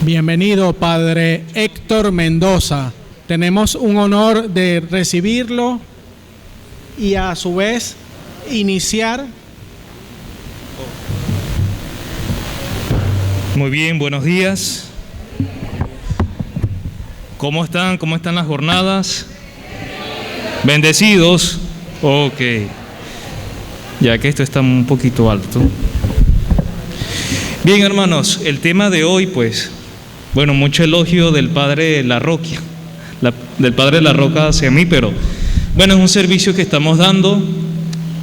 Bienvenido, Padre Héctor Mendoza. Tenemos un honor de recibirlo y a su vez iniciar. Muy bien, buenos días. ¿Cómo están? ¿Cómo están las jornadas? ¿Bendecidos? Ok. Ya que esto está un poquito alto. Bien, hermanos, el tema de hoy, mucho elogio del Padre Larroquia, del Padre La Roca hacia mí, pero es un servicio que estamos dando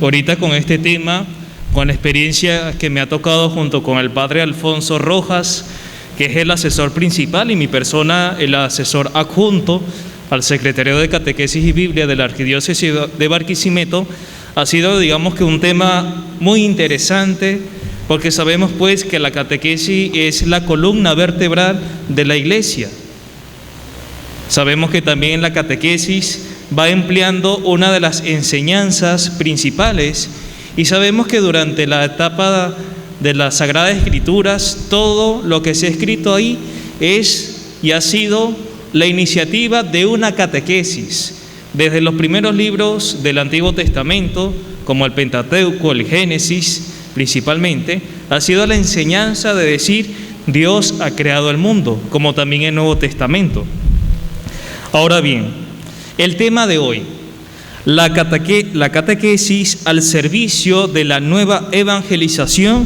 ahorita con este tema, con la experiencia que me ha tocado junto con el Padre Alfonso Rojas, que es el asesor principal, y mi persona, el asesor adjunto al Secretario de Catequesis y Biblia de la Arquidiócesis de Barquisimeto. Ha sido, digamos que, un tema muy interesante, porque sabemos que la catequesis es la columna vertebral de la Iglesia. Sabemos que también la catequesis va empleando una de las enseñanzas principales, y sabemos que durante la etapa de las Sagradas Escrituras, todo lo que se ha escrito ahí es y ha sido la iniciativa de una catequesis. Desde los primeros libros del Antiguo Testamento, como el Pentateuco, el Génesis, principalmente, ha sido la enseñanza de decir Dios ha creado el mundo, como también el Nuevo Testamento. Ahora bien, el tema de hoy, la catequesis al servicio de la nueva evangelización,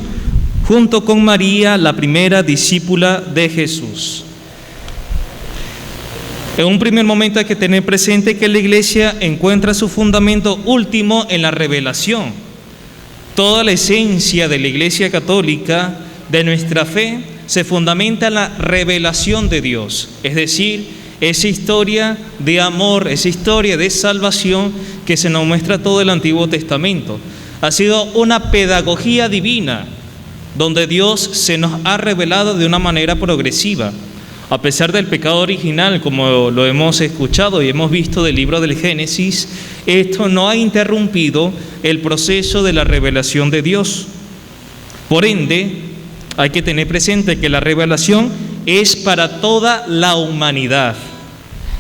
junto con María, la primera discípula de Jesús. En un primer momento hay que tener presente que la Iglesia encuentra su fundamento último en la revelación. Toda la esencia de la Iglesia Católica, de nuestra fe, se fundamenta en la revelación de Dios, es decir, esa historia de amor, esa historia de salvación que se nos muestra todo el Antiguo Testamento. Ha sido una pedagogía divina, donde Dios se nos ha revelado de una manera progresiva. A pesar del pecado original, como lo hemos escuchado y hemos visto del libro del Génesis, esto no ha interrumpido el proceso de la revelación de Dios. Por ende, hay que tener presente que la revelación es para toda la humanidad.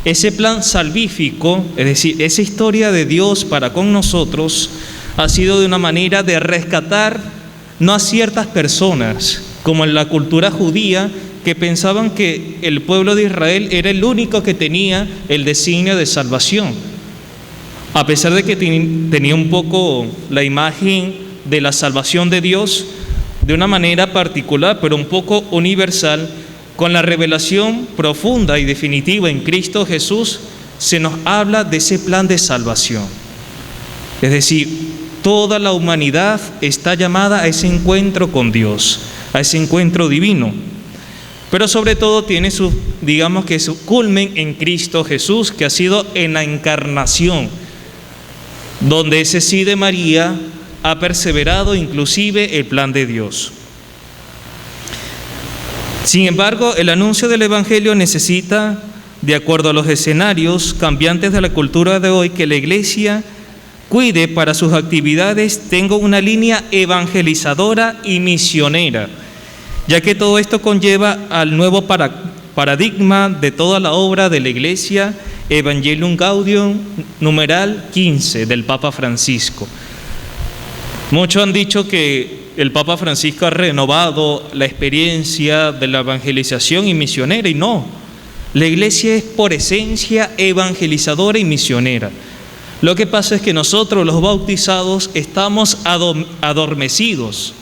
Ese plan salvífico, es decir, esa historia de Dios para con nosotros, ha sido de una manera de rescatar no a ciertas personas, como en la cultura judía, que pensaban que el pueblo de Israel era el único que tenía el designio de salvación. A pesar de que tenía un poco la imagen de la salvación de Dios de una manera particular, pero un poco universal, con la revelación profunda y definitiva en Cristo Jesús, se nos habla de ese plan de salvación. Es decir, toda la humanidad está llamada a ese encuentro con Dios, a ese encuentro divino. Pero sobre todo tiene su culmen en Cristo Jesús, que ha sido en la encarnación, donde ese sí de María ha perseverado inclusive el plan de Dios. Sin embargo, el anuncio del Evangelio necesita, de acuerdo a los escenarios cambiantes de la cultura de hoy, que la Iglesia cuide para sus actividades, tenga una línea evangelizadora y misionera, ya que todo esto conlleva al nuevo paradigma de toda la obra de la Iglesia, Evangelium Gaudium, numeral 15, del Papa Francisco. Muchos han dicho que el Papa Francisco ha renovado la experiencia de la evangelización y misionera, y no. La Iglesia es por esencia evangelizadora y misionera. Lo que pasa es que nosotros, los bautizados, estamos adormecidos.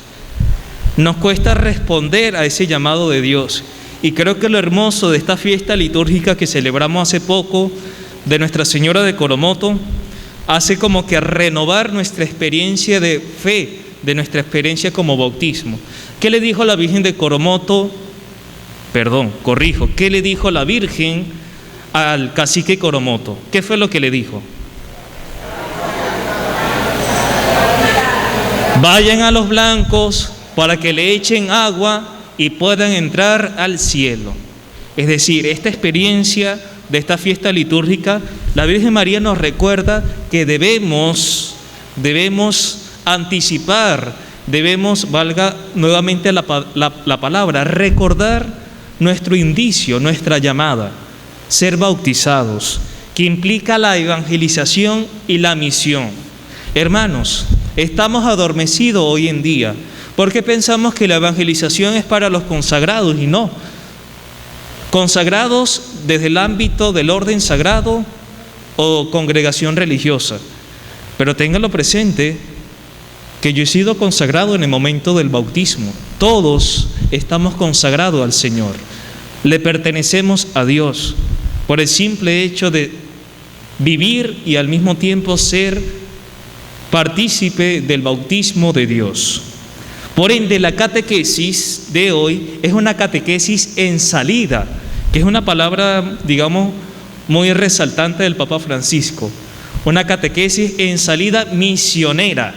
Nos cuesta responder a ese llamado de Dios. Y creo que lo hermoso de esta fiesta litúrgica que celebramos hace poco de Nuestra Señora de Coromoto hace como que renovar nuestra experiencia de fe, de nuestra experiencia como bautismo. ¿Qué le dijo la Virgen de Coromoto? ¿Qué le dijo la Virgen al cacique Coromoto? ¿Qué fue lo que le dijo? Vayan a los blancos para que le echen agua y puedan entrar al cielo. Es decir, esta experiencia de esta fiesta litúrgica, la Virgen María nos recuerda que debemos anticipar, valga nuevamente la palabra, recordar nuestro indicio, nuestra llamada, ser bautizados, que implica la evangelización y la misión. Hermanos, estamos adormecidos hoy en día porque pensamos que la evangelización es para los consagrados, y no. Consagrados desde el ámbito del orden sagrado o congregación religiosa. Pero ténganlo presente que yo he sido consagrado en el momento del bautismo. Todos estamos consagrados al Señor. Le pertenecemos a Dios por el simple hecho de vivir y al mismo tiempo ser partícipe del bautismo de Dios. Por ende, la catequesis de hoy es una catequesis en salida, que es una palabra, digamos, muy resaltante del Papa Francisco. Una catequesis en salida misionera.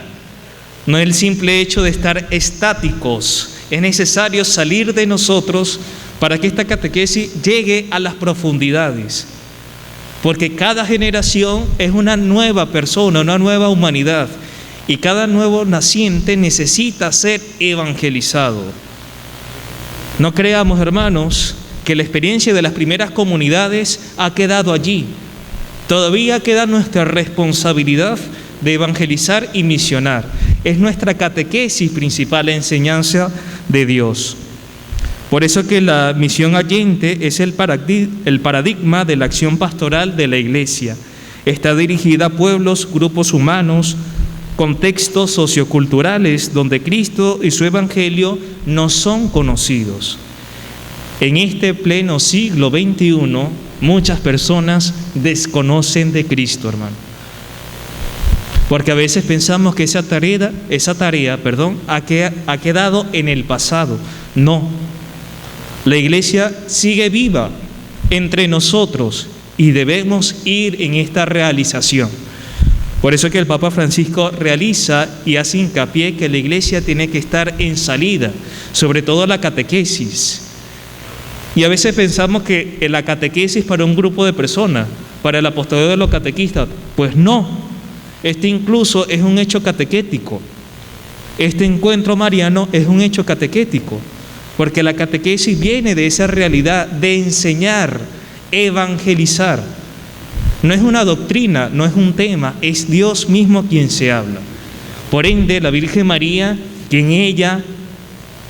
No es el simple hecho de estar estáticos. Es necesario salir de nosotros para que esta catequesis llegue a las profundidades. Porque cada generación es una nueva persona, una nueva humanidad. Y cada nuevo naciente necesita ser evangelizado. No creamos, hermanos, que la experiencia de las primeras comunidades ha quedado allí. Todavía queda nuestra responsabilidad de evangelizar y misionar. Es nuestra catequesis principal, la enseñanza de Dios. Por eso que la misión allente es el paradigma de la acción pastoral de la Iglesia. Está dirigida a pueblos, grupos humanos, contextos socioculturales donde Cristo y su Evangelio no son conocidos. En este pleno siglo XXI, muchas personas desconocen de Cristo, hermano. Porque a veces pensamos que esa tarea, ha quedado en el pasado. No. La Iglesia sigue viva entre nosotros y debemos ir en esta realización. Por eso que el Papa Francisco realiza y hace hincapié que la Iglesia tiene que estar en salida, sobre todo la catequesis. Y a veces pensamos que la catequesis para un grupo de personas, para el apostolado de los catequistas, pues no. Este incluso es un hecho catequético. Este encuentro mariano es un hecho catequético, porque la catequesis viene de esa realidad de enseñar, evangelizar. No es una doctrina, no es un tema, es Dios mismo quien se habla. Por ende, la Virgen María, quien ella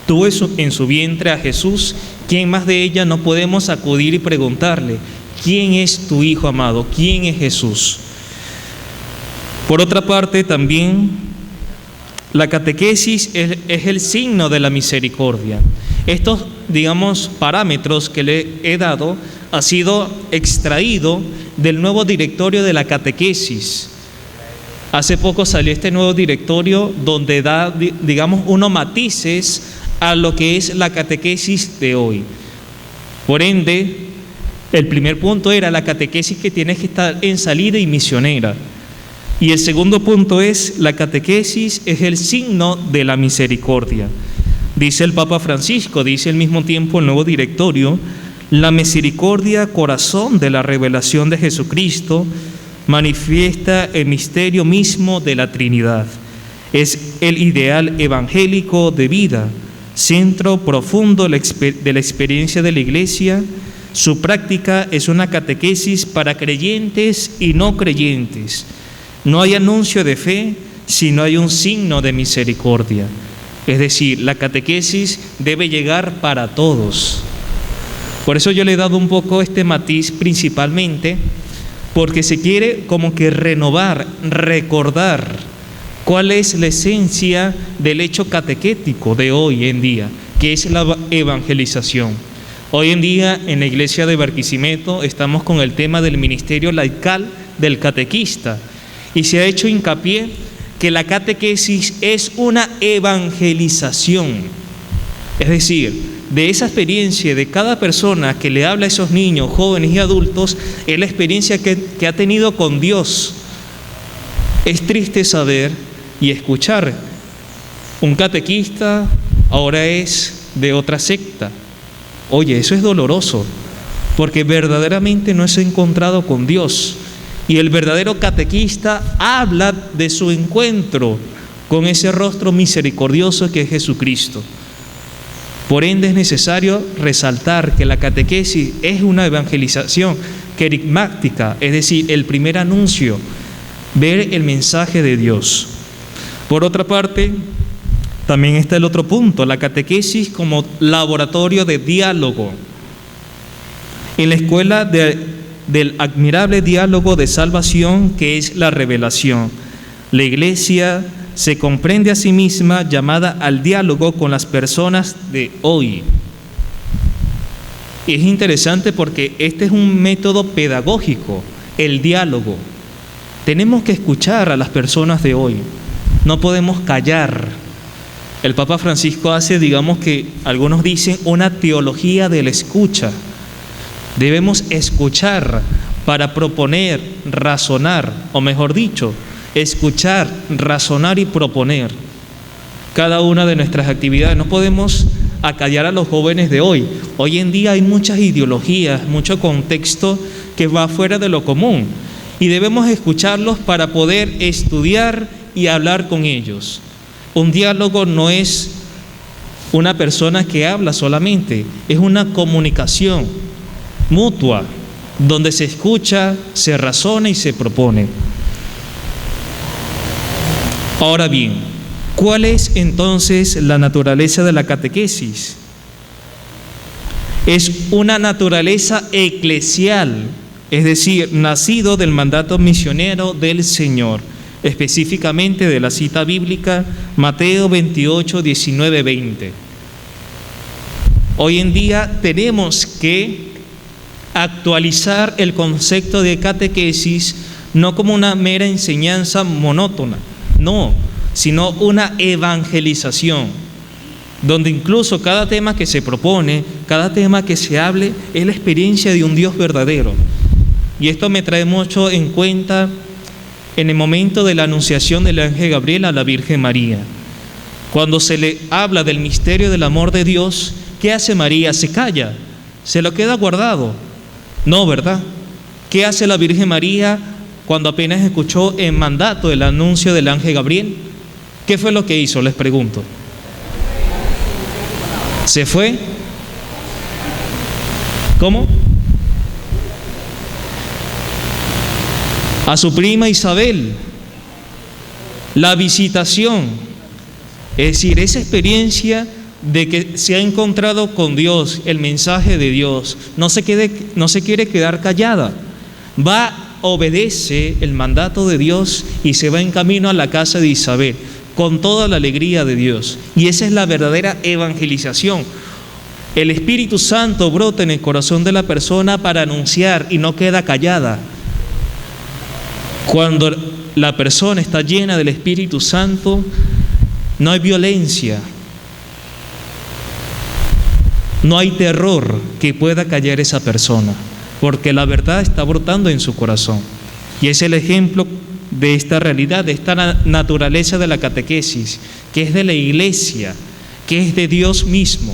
tuvo en su vientre a Jesús, ¿quién más de ella no podemos acudir y preguntarle? ¿Quién es tu Hijo amado? ¿Quién es Jesús? Por otra parte, también la catequesis es el signo de la misericordia. Estos, digamos, parámetros que le he dado ha sido extraído del nuevo directorio de la catequesis. Hace poco salió este nuevo directorio donde da, digamos, unos matices a lo que es la catequesis de hoy. Por ende, el primer punto era la catequesis que tiene que estar en salida y misionera. Y el segundo punto es la catequesis es el signo de la misericordia. Dice el Papa Francisco, dice al mismo tiempo el nuevo directorio, la misericordia, corazón de la revelación de Jesucristo, manifiesta el misterio mismo de la Trinidad. Es el ideal evangélico de vida, centro profundo de la experiencia de la Iglesia. Su práctica es una catequesis para creyentes y no creyentes. No hay anuncio de fe si no hay un signo de misericordia. Es decir, la catequesis debe llegar para todos. Por eso yo le he dado un poco este matiz principalmente, porque se quiere como que renovar, recordar cuál es la esencia del hecho catequético de hoy en día, que es la evangelización. Hoy en día en la iglesia de Barquisimeto estamos con el tema del ministerio laical del catequista y se ha hecho hincapié que la catequesis es una evangelización, es decir, de esa experiencia de cada persona que le habla a esos niños, jóvenes y adultos, es la experiencia que ha tenido con Dios. Es triste saber y escuchar, un catequista ahora es de otra secta. Oye, eso es doloroso, porque verdaderamente no se ha encontrado con Dios. Y el verdadero catequista habla de su encuentro con ese rostro misericordioso que es Jesucristo. Por ende, es necesario resaltar que la catequesis es una evangelización querigmática, es decir, el primer anuncio, ver el mensaje de Dios. Por otra parte, también está el otro punto, la catequesis como laboratorio de diálogo. En la escuela del admirable diálogo de salvación que es la revelación, la Iglesia se comprende a sí misma llamada al diálogo con las personas de hoy. Es interesante porque este es un método pedagógico, el diálogo. Tenemos que escuchar a las personas de hoy, no podemos callar. El Papa Francisco hace, digamos que algunos dicen, una teología de la escucha. Debemos escuchar para proponer, razonar, o mejor dicho, escuchar, razonar y proponer cada una de nuestras actividades. No podemos acallar a los jóvenes de hoy. Hoy en día hay muchas ideologías, mucho contexto que va fuera de lo común y debemos escucharlos para poder estudiar y hablar con ellos. Un diálogo no es una persona que habla solamente, es una comunicación mutua donde se escucha, se razona y se propone. Ahora bien, ¿cuál es entonces la naturaleza de la catequesis? Es una naturaleza eclesial, es decir, nacido del mandato misionero del Señor, específicamente de la cita bíblica Mateo 28, 19, 20. Hoy en día tenemos que actualizar el concepto de catequesis no como una mera enseñanza monótona, no, sino una evangelización, donde incluso cada tema que se propone, cada tema que se hable, es la experiencia de un Dios verdadero. Y esto me trae mucho en cuenta en el momento de la anunciación del ángel Gabriel a la Virgen María. Cuando se le habla del misterio del amor de Dios, ¿qué hace María? Se calla, se lo queda guardado. No, ¿verdad? ¿Qué hace la Virgen María cuando apenas escuchó el mandato del anuncio del ángel Gabriel? ¿Qué fue lo que hizo? Les pregunto. ¿Se fue? ¿Cómo? A su prima Isabel. La visitación, es decir, esa experiencia de que se ha encontrado con Dios, el mensaje de Dios, no se quiere quedar callada. Obedece el mandato de Dios y se va en camino a la casa de Isabel con toda la alegría de Dios. Y esa es la verdadera evangelización. El Espíritu Santo brota en el corazón de la persona para anunciar y no queda callada. Cuando la persona está llena del Espíritu Santo, no hay violencia, no hay terror que pueda callar a esa persona, porque la verdad está brotando en su corazón. Y es el ejemplo de esta realidad, de esta naturaleza de la catequesis, que es de la Iglesia, que es de Dios mismo.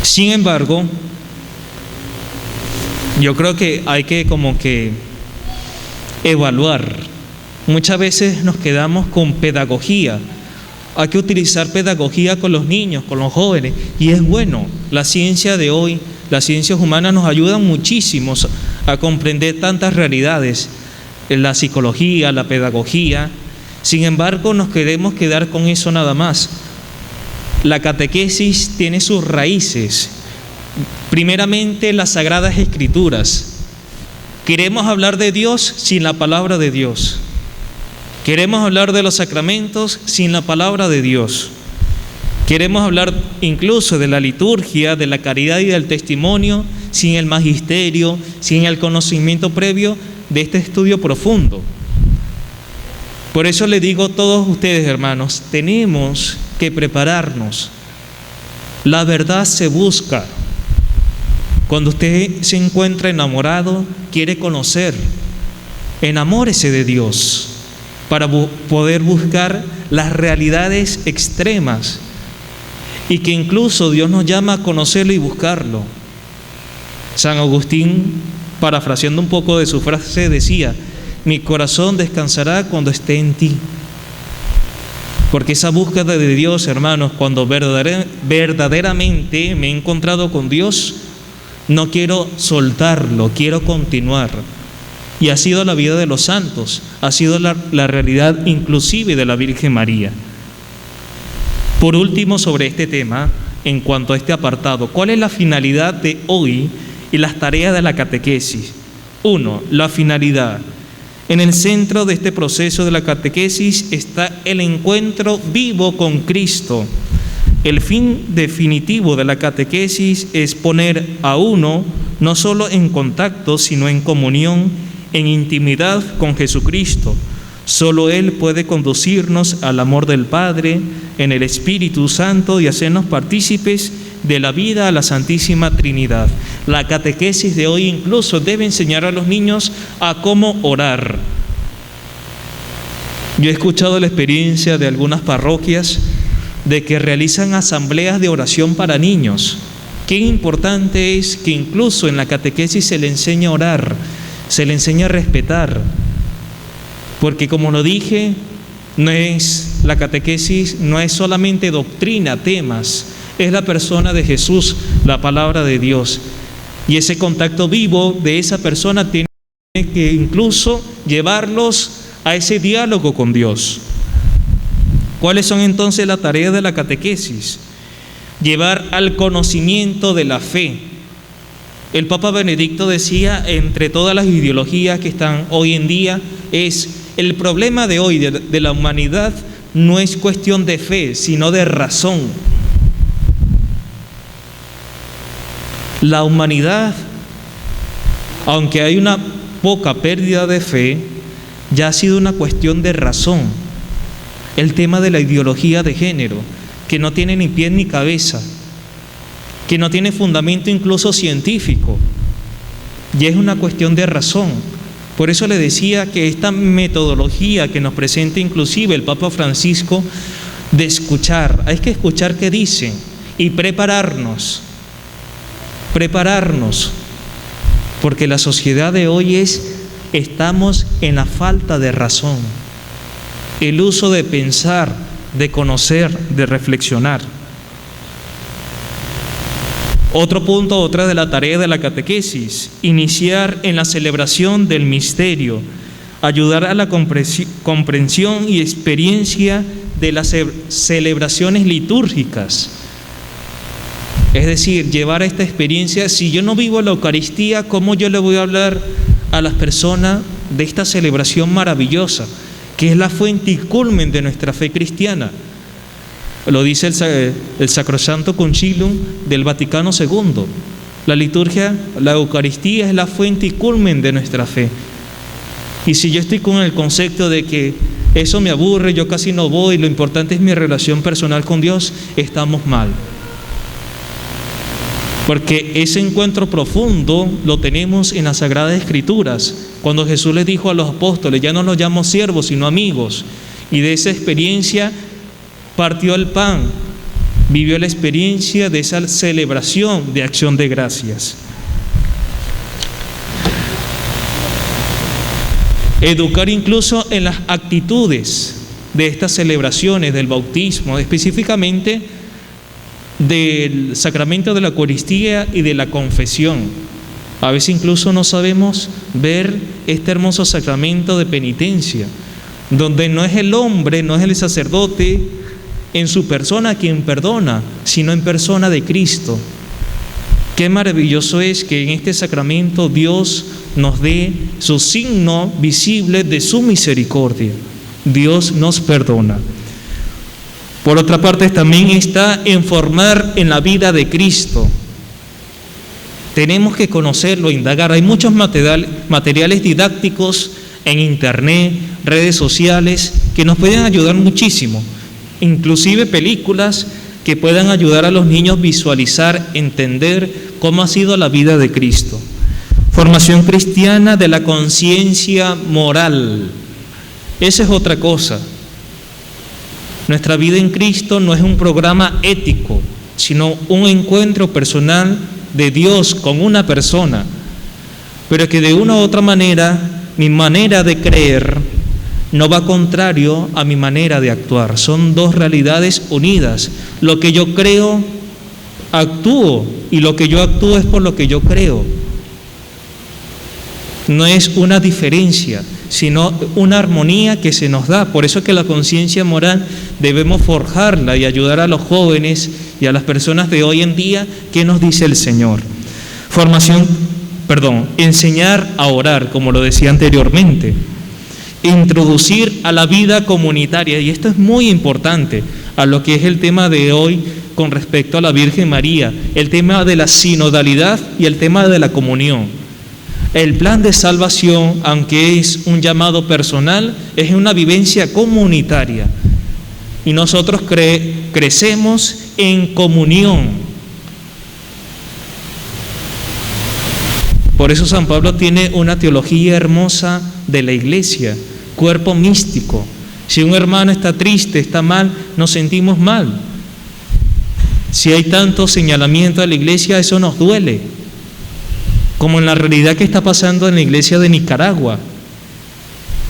Sin embargo, yo creo que hay que como que evaluar. Muchas veces nos quedamos con pedagogía. Hay que utilizar pedagogía con los niños, con los jóvenes, y es bueno. La ciencia de hoy, las ciencias humanas nos ayudan muchísimo a comprender tantas realidades, la psicología, la pedagogía. Sin embargo, nos queremos quedar con eso nada más. La catequesis tiene sus raíces, primeramente las Sagradas Escrituras. Queremos hablar de Dios sin la palabra de Dios. Queremos hablar de los sacramentos sin la palabra de Dios. Queremos hablar incluso de la liturgia, de la caridad y del testimonio sin el magisterio, sin el conocimiento previo de este estudio profundo. Por eso les digo a todos ustedes, hermanos, tenemos que prepararnos. La verdad se busca. Cuando usted se encuentra enamorado, quiere conocer, enamórese de Dios para poder buscar las realidades extremas y que incluso Dios nos llama a conocerlo y buscarlo. San Agustín, parafraseando un poco de su frase, decía: mi corazón descansará cuando esté en ti. Porque esa búsqueda de Dios, hermanos, cuando verdaderamente me he encontrado con Dios, no quiero soltarlo, quiero continuar. Y ha sido la vida de los santos, ha sido la realidad inclusive de la Virgen María. Por último, sobre este tema, en cuanto a este apartado, ¿cuál es la finalidad de hoy y las tareas de la catequesis? 1. La finalidad. En el centro de este proceso de la catequesis está el encuentro vivo con Cristo. El fin definitivo de la catequesis es poner a uno no solo en contacto, sino en comunión, en intimidad con Jesucristo. Solo Él puede conducirnos al amor del Padre en el Espíritu Santo y hacernos partícipes de la vida a la Santísima Trinidad. La catequesis de hoy incluso debe enseñar a los niños a cómo orar. Yo he escuchado la experiencia de algunas parroquias de que realizan asambleas de oración para niños. Qué importante es que incluso en la catequesis se le enseñe a orar, se le enseña a respetar, porque como lo dije, la catequesis no es solamente doctrina, temas, es la persona de Jesús, la palabra de Dios, y ese contacto vivo de esa persona tiene que incluso llevarlos a ese diálogo con Dios. ¿Cuáles son entonces las tareas de la catequesis? Llevar al conocimiento de la fe. El Papa Benedicto decía, entre todas las ideologías que están hoy en día, el problema de hoy de la humanidad no es cuestión de fe, sino de razón. La humanidad, aunque hay una poca pérdida de fe, ya ha sido una cuestión de razón. El tema de la ideología de género, que no tiene ni pie ni cabeza, que no tiene fundamento incluso científico, ya es una cuestión de razón. Por eso le decía que esta metodología que nos presenta inclusive el Papa Francisco de escuchar, hay que escuchar qué dicen y prepararnos, porque la sociedad de hoy estamos en la falta de razón, el uso de pensar, de conocer, de reflexionar. Otro punto, otra de la tarea de la catequesis, iniciar en la celebración del misterio, ayudar a la comprensión y experiencia de las celebraciones litúrgicas. Es decir, llevar a esta experiencia. Si yo no vivo la Eucaristía, ¿cómo yo le voy a hablar a las personas de esta celebración maravillosa, que es la fuente y culmen de nuestra fe cristiana? Lo dice el Sacrosanto Concilium del Vaticano II. La liturgia, la Eucaristía es la fuente y culmen de nuestra fe. Y si yo estoy con el concepto de que eso me aburre, yo casi no voy, lo importante es mi relación personal con Dios, estamos mal. Porque ese encuentro profundo lo tenemos en las Sagradas Escrituras. Cuando Jesús les dijo a los apóstoles, ya no los llamo siervos, sino amigos. Y de esa experiencia partió el pan, vivió la experiencia de esa celebración de acción de gracias. Educar incluso en las actitudes de estas celebraciones del bautismo, específicamente del sacramento de la Eucaristía y de la confesión. A veces incluso no sabemos ver este hermoso sacramento de penitencia, donde no es el hombre, no es el sacerdote en su persona quien perdona, sino en persona de Cristo. Qué maravilloso es que en este sacramento Dios nos dé su signo visible de su misericordia. Dios nos perdona. Por otra parte, también está en formar en la vida de Cristo. Tenemos que conocerlo, indagar. Hay muchos materiales didácticos en internet, redes sociales, que nos pueden ayudar muchísimo. Inclusive películas que puedan ayudar a los niños a visualizar, entender cómo ha sido la vida de Cristo. Formación cristiana de la conciencia moral. Esa es otra cosa. Nuestra vida en Cristo no es un programa ético, sino un encuentro personal de Dios con una persona, pero que de una u otra manera, mi manera de creer, no va contrario a mi manera de actuar. Son dos realidades unidas. Lo que yo creo, actúo, y lo que yo actúo es por lo que yo creo. No es una diferencia, sino una armonía que se nos da. Por eso es que la conciencia moral debemos forjarla y ayudar a los jóvenes y a las personas de hoy en día. ¿Qué nos dice el Señor? Enseñar a orar, como lo decía anteriormente. Introducir a la vida comunitaria, y esto es muy importante, a lo que es el tema de hoy con respecto a la Virgen María, el tema de la sinodalidad y el tema de la comunión. El plan de salvación, aunque es un llamado personal, es una vivencia comunitaria. Y nosotros crecemos en comunión. Por eso San Pablo tiene una teología hermosa de la iglesia, cuerpo místico. Si un hermano está triste, está mal, nos sentimos mal. Si hay tanto señalamiento a la iglesia, eso nos duele. Como en la realidad que está pasando en la iglesia de Nicaragua.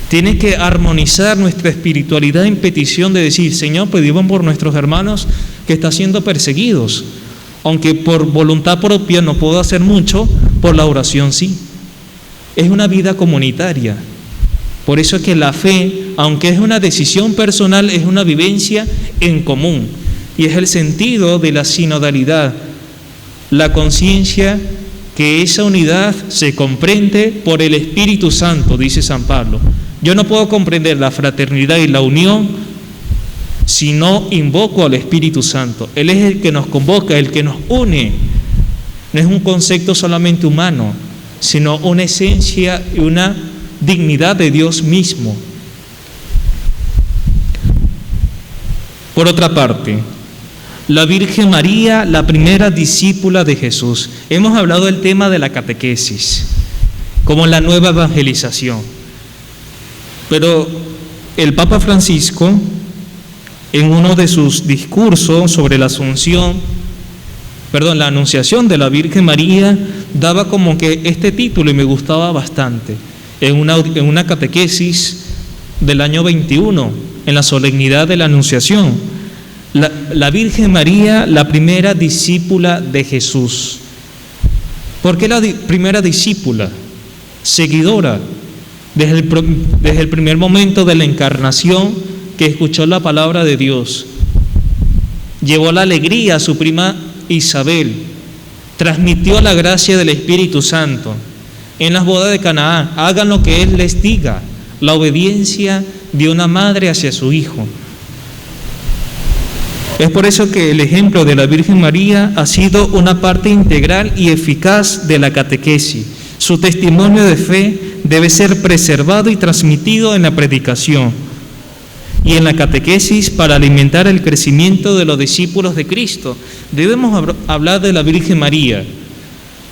Tiene que armonizar nuestra espiritualidad en petición de decir: Señor, pedimos por nuestros hermanos que están siendo perseguidos. Aunque por voluntad propia no puedo hacer mucho, por la oración sí. Es una vida comunitaria. Por eso es que la fe, aunque es una decisión personal, es una vivencia en común. Y es el sentido de la sinodalidad, la conciencia que esa unidad se comprende por el Espíritu Santo, dice San Pablo. Yo no puedo comprender la fraternidad y la unión si no invoco al Espíritu Santo. Él es el que nos convoca, el que nos une. No es un concepto solamente humano, sino una esencia y una dignidad de Dios mismo. Por otra parte, la Virgen María, la primera discípula de Jesús. Hemos hablado del tema de la catequesis, como la nueva evangelización. Pero el Papa Francisco, en uno de sus discursos sobre la anunciación de la Virgen María, daba como que este título y me gustaba bastante. En una catequesis del año 21, en la solemnidad de la Anunciación. La Virgen María, la primera discípula de Jesús. ¿Por qué la primera discípula? Seguidora. Desde el primer momento de la encarnación, que escuchó la palabra de Dios, llevó la alegría a su prima Isabel, transmitió la gracia del Espíritu Santo. En las bodas de Canaán, hagan lo que Él les diga, la obediencia de una madre hacia su hijo. Es por eso que el ejemplo de la Virgen María ha sido una parte integral y eficaz de la catequesis. Su testimonio de fe debe ser preservado y transmitido en la predicación y en la catequesis para alimentar el crecimiento de los discípulos de Cristo. Debemos hablar de la Virgen María,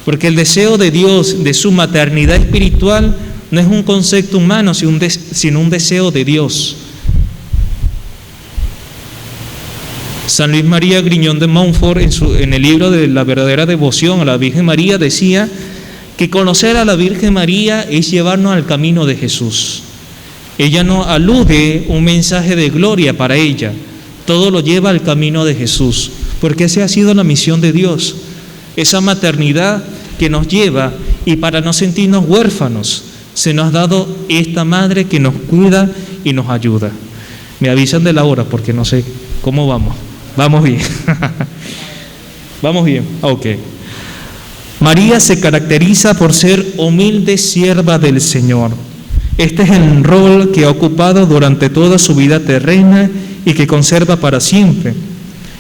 porque el deseo de Dios, de su maternidad espiritual, no es un concepto humano, sino un deseo de Dios. San Luis María Griñón de Montfort, en el libro de la verdadera devoción a la Virgen María, decía que conocer a la Virgen María es llevarnos al camino de Jesús. Ella no alude un mensaje de gloria para ella, todo lo lleva al camino de Jesús, porque esa ha sido la misión de Dios, esa maternidad que nos lleva, y para no sentirnos huérfanos, se nos ha dado esta madre que nos cuida y nos ayuda. Me avisan de la hora porque no sé cómo vamos. Vamos bien. Vamos bien. Ok. María se caracteriza por ser humilde sierva del Señor. Este es el rol que ha ocupado durante toda su vida terrena y que conserva para siempre.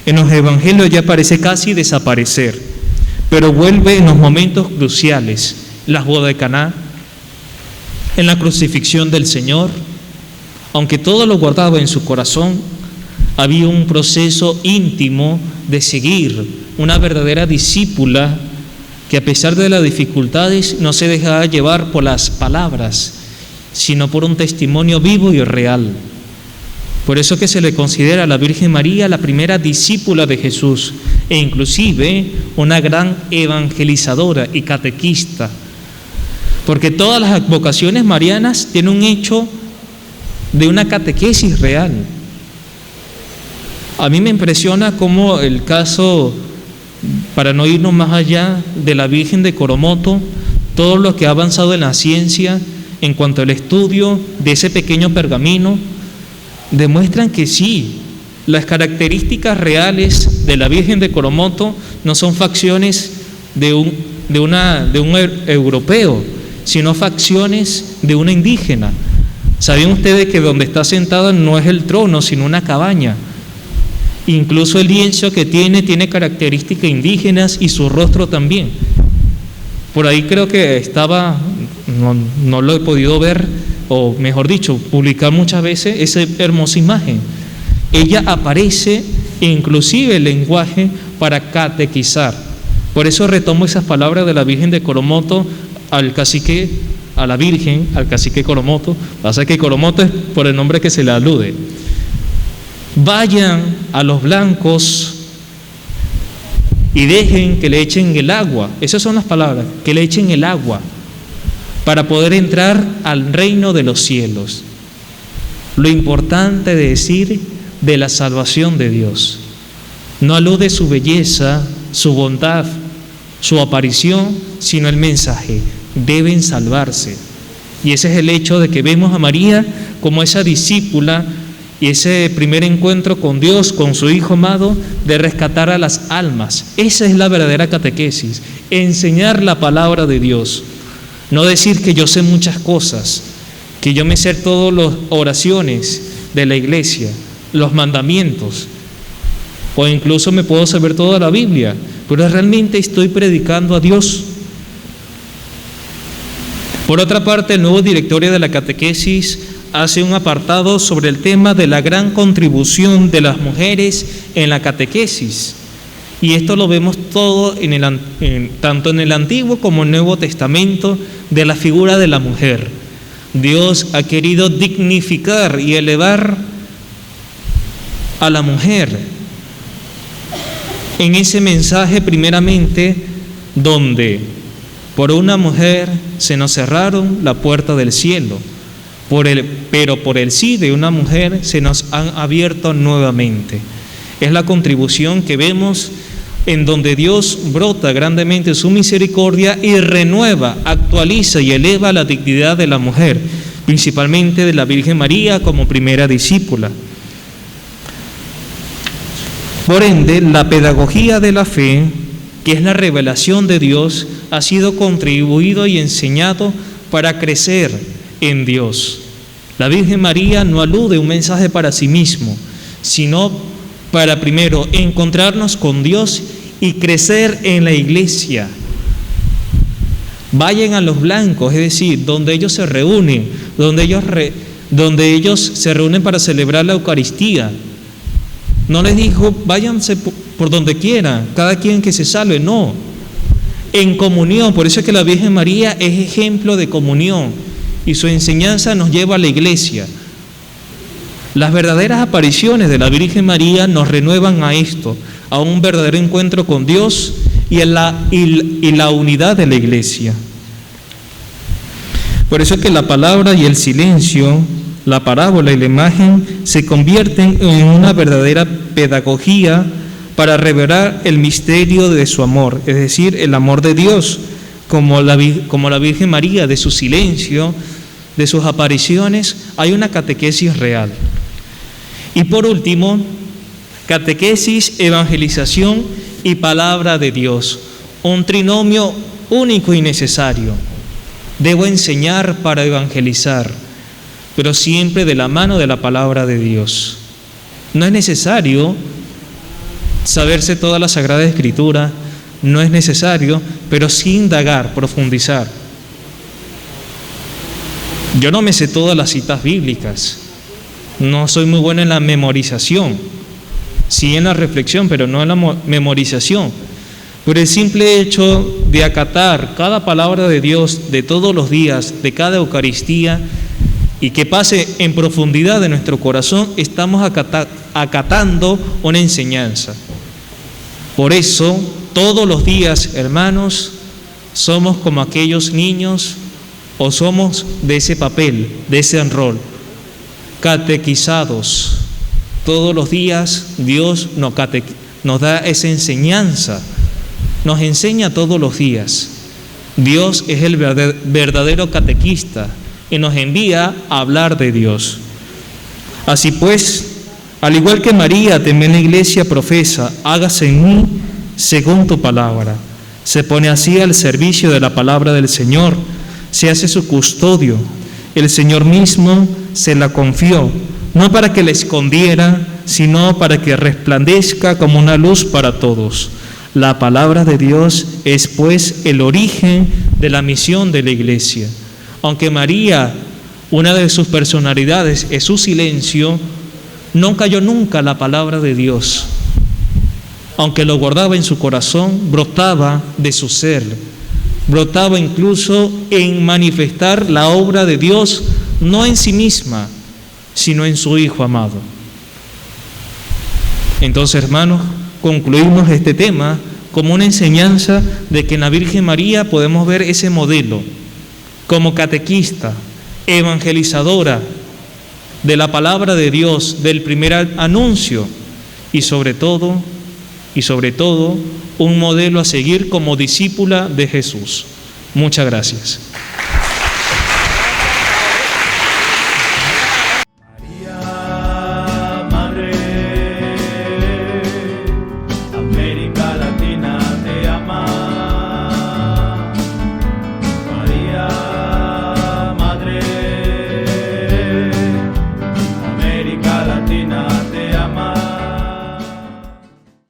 En los evangelios ya parece casi desaparecer, pero vuelve en los momentos cruciales: las bodas de Caná, en la crucifixión del Señor. Aunque todo lo guardaba en su corazón, había un proceso íntimo de seguir, una verdadera discípula que a pesar de las dificultades no se dejaba llevar por las palabras, sino por un testimonio vivo y real. Por eso que se le considera a la Virgen María la primera discípula de Jesús, e inclusive una gran evangelizadora y catequista, porque todas las vocaciones marianas tienen un hecho de una catequesis real. A mí me impresiona cómo el caso, para no irnos más allá, de la Virgen de Coromoto, todo lo que ha avanzado en la ciencia en cuanto al estudio de ese pequeño pergamino, demuestran que sí, las características reales de la Virgen de Coromoto no son facciones de un europeo, sino facciones de una indígena. ¿Sabían ustedes que donde está sentada no es el trono, sino una cabaña? Incluso el lienzo que tiene características indígenas y su rostro también. Por ahí creo que estaba, no lo he podido ver, o mejor dicho, publicar muchas veces esa hermosa imagen. Ella aparece inclusive el lenguaje para catequizar. Por eso retomo esas palabras de la Virgen de Coromoto al cacique, a la Virgen, al cacique Coromoto. Pasa que Coromoto es por el nombre que se le alude. Vayan a los blancos y dejen que le echen el agua. Esas son las palabras, que le echen el agua para poder entrar al reino de los cielos. Lo importante de decir de la salvación de Dios. No alude su belleza, su bondad, su aparición, sino el mensaje. Deben salvarse. Y ese es el hecho de que vemos a María como esa discípula y ese primer encuentro con Dios, con su Hijo amado, de rescatar a las almas. Esa es la verdadera catequesis, enseñar la palabra de Dios. No decir que yo sé muchas cosas, que yo me sé todas las oraciones de la iglesia, los mandamientos, o incluso me puedo saber toda la Biblia, pero realmente estoy predicando a Dios. Por otra parte, el nuevo directorio de la catequesis hace un apartado sobre el tema de la gran contribución de las mujeres en la catequesis. Y esto lo vemos todo tanto en el Antiguo como en el Nuevo Testamento, de la figura de la mujer. Dios ha querido dignificar y elevar a la mujer en ese mensaje, primeramente, donde por una mujer se nos cerraron la puerta del cielo, pero por el sí de una mujer se nos han abierto nuevamente. Es la contribución que vemos en donde Dios brota grandemente su misericordia y renueva, actualiza y eleva la dignidad de la mujer, principalmente de la Virgen María como primera discípula. Por ende, la pedagogía de la fe, que es la revelación de Dios, ha sido contribuido y enseñado para crecer en Dios. La Virgen María no alude un mensaje para sí mismo, sino para primero encontrarnos con Dios y crecer en la iglesia. Vayan a los blancos, es decir, donde ellos se reúnen, donde ellos se reúnen para celebrar la Eucaristía. No les dijo, váyanse por donde quieran, cada quien que se salve, no. En comunión, por eso es que la Virgen María es ejemplo de comunión y su enseñanza nos lleva a la iglesia. Las verdaderas apariciones de la Virgen María nos renuevan a esto, a un verdadero encuentro con Dios y la unidad de la iglesia. Por eso es que la palabra y el silencio, la parábola y la imagen se convierten en una verdadera pedagogía para revelar el misterio de su amor, es decir, el amor de Dios, como la Virgen María, de su silencio, de sus apariciones, hay una catequesis real. Y por último, catequesis, evangelización y palabra de Dios, un trinomio único y necesario. Debo enseñar para evangelizar, pero siempre de la mano de la palabra de Dios. No es necesario saberse toda la Sagrada Escritura, no es necesario, pero sí indagar, profundizar. Yo no me sé todas las citas bíblicas, no soy muy bueno en la memorización, sí en la reflexión, pero no en la memorización. Por el simple hecho de acatar cada palabra de Dios de todos los días, de cada Eucaristía, y que pase en profundidad de nuestro corazón, estamos acatando una enseñanza. Por eso, todos los días, hermanos, somos como aquellos niños, o somos de ese papel, de ese rol. catequizados. Todos los días Dios nos da esa enseñanza, nos enseña todos los días. Dios es el verdadero catequista y nos envía a hablar de Dios. Así pues, al igual que María, también la Iglesia profesa: hágase en mí según tu palabra. Se pone así al servicio de la palabra del Señor, se hace su custodio. El Señor mismo se la confió, no para que la escondiera, sino para que resplandezca como una luz para todos. La palabra de Dios es, pues, el origen de la misión de la Iglesia. Aunque María, una de sus personalidades es su silencio, no cayó nunca la palabra de Dios. Aunque lo guardaba en su corazón, brotaba de su ser, brotaba incluso en manifestar la obra de Dios, no en sí misma, sino en su Hijo amado. Entonces, hermanos, concluimos este tema como una enseñanza de que en la Virgen María podemos ver ese modelo como catequista, evangelizadora de la palabra de Dios, del primer anuncio, y sobre todo, un modelo a seguir como discípula de Jesús. Muchas gracias. Latina